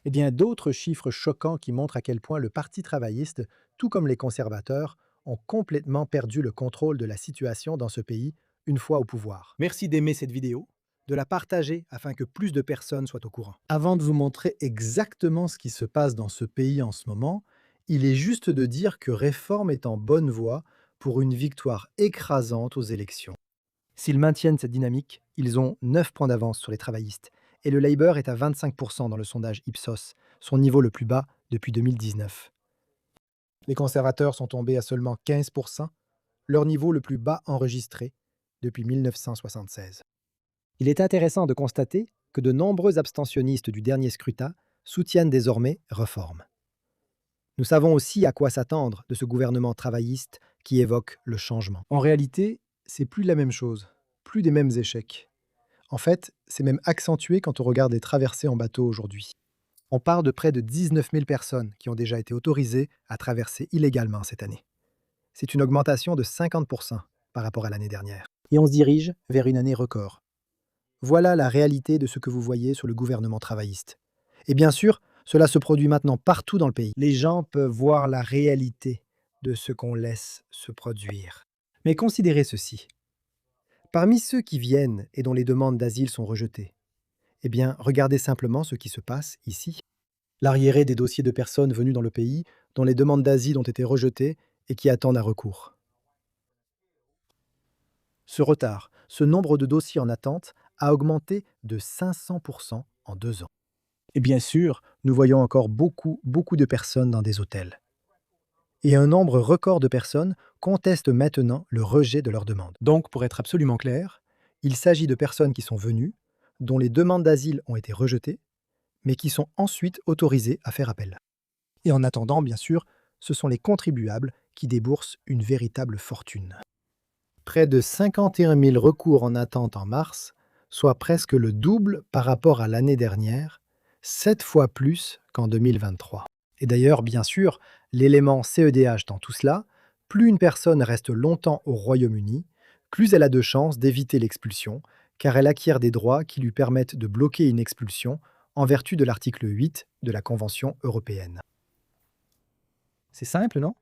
Eh bien, d'autres chiffres choquants qui montrent à quel point le Parti travailliste, tout comme les conservateurs, ont complètement perdu le contrôle de la situation dans ce pays une fois au pouvoir. Merci d'aimer cette vidéo, de la partager afin que plus de personnes soient au courant. Avant de vous montrer exactement ce qui se passe dans ce pays en ce moment, il est juste de dire que Réforme est en bonne voie pour une victoire écrasante aux élections. S'ils maintiennent cette dynamique, ils ont 9 points d'avance sur les travaillistes et le Labour est à 25% dans le sondage Ipsos, son niveau le plus bas depuis 2019. Les conservateurs sont tombés à seulement 15%, leur niveau le plus bas enregistré depuis 1976. Il est intéressant de constater que de nombreux abstentionnistes du dernier scrutin soutiennent désormais Réforme. Nous savons aussi à quoi s'attendre de ce gouvernement travailliste qui évoque le changement. En réalité, c'est plus la même chose, plus des mêmes échecs. En fait, c'est même accentué quand on regarde les traversées en bateau aujourd'hui. On parle de près de 19 000 personnes qui ont déjà été autorisées à traverser illégalement cette année. C'est une augmentation de 50% par rapport à l'année dernière. Et on se dirige vers une année record. Voilà la réalité de ce que vous voyez sur le gouvernement travailliste. Et bien sûr, cela se produit maintenant partout dans le pays. Les gens peuvent voir la réalité de ce qu'on laisse se produire. Mais considérez ceci. Parmi ceux qui viennent et dont les demandes d'asile sont rejetées, eh bien, regardez simplement ce qui se passe ici. L'arriéré des dossiers de personnes venues dans le pays dont les demandes d'asile ont été rejetées et qui attendent un recours. Ce retard, ce nombre de dossiers en attente a augmenté de 500% en 2 ans. Et bien sûr, nous voyons encore beaucoup de personnes dans des hôtels. Et un nombre record de personnes contestent maintenant le rejet de leur demande. Donc, pour être absolument clair, il s'agit de personnes qui sont venues, dont les demandes d'asile ont été rejetées, mais qui sont ensuite autorisées à faire appel. Et en attendant, bien sûr, ce sont les contribuables qui déboursent une véritable fortune. Près de 51 000 recours en attente en mars, soit presque le double par rapport à l'année dernière, 7 fois plus qu'en 2023. Et d'ailleurs, bien sûr, l'élément CEDH dans tout cela, plus une personne reste longtemps au Royaume-Uni, plus elle a de chances d'éviter l'expulsion, car elle acquiert des droits qui lui permettent de bloquer une expulsion en vertu de l'article 8 de la Convention européenne. C'est simple, non?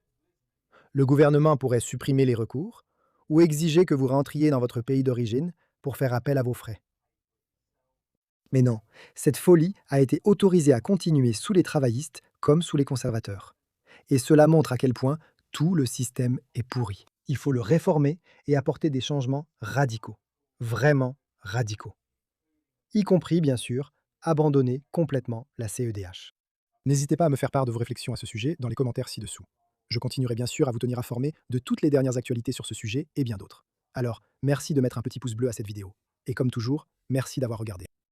Le gouvernement pourrait supprimer les recours ou exiger que vous rentriez dans votre pays d'origine pour faire appel à vos frais. Mais non, cette folie a été autorisée à continuer sous les travaillistes comme sous les conservateurs. Et cela montre à quel point tout le système est pourri. Il faut le réformer et apporter des changements radicaux, vraiment radicaux. Y compris, bien sûr, abandonner complètement la CEDH. N'hésitez pas à me faire part de vos réflexions à ce sujet dans les commentaires ci-dessous. Je continuerai bien sûr à vous tenir informé de toutes les dernières actualités sur ce sujet et bien d'autres. Alors, merci de mettre un petit pouce bleu à cette vidéo. Et comme toujours, merci d'avoir regardé.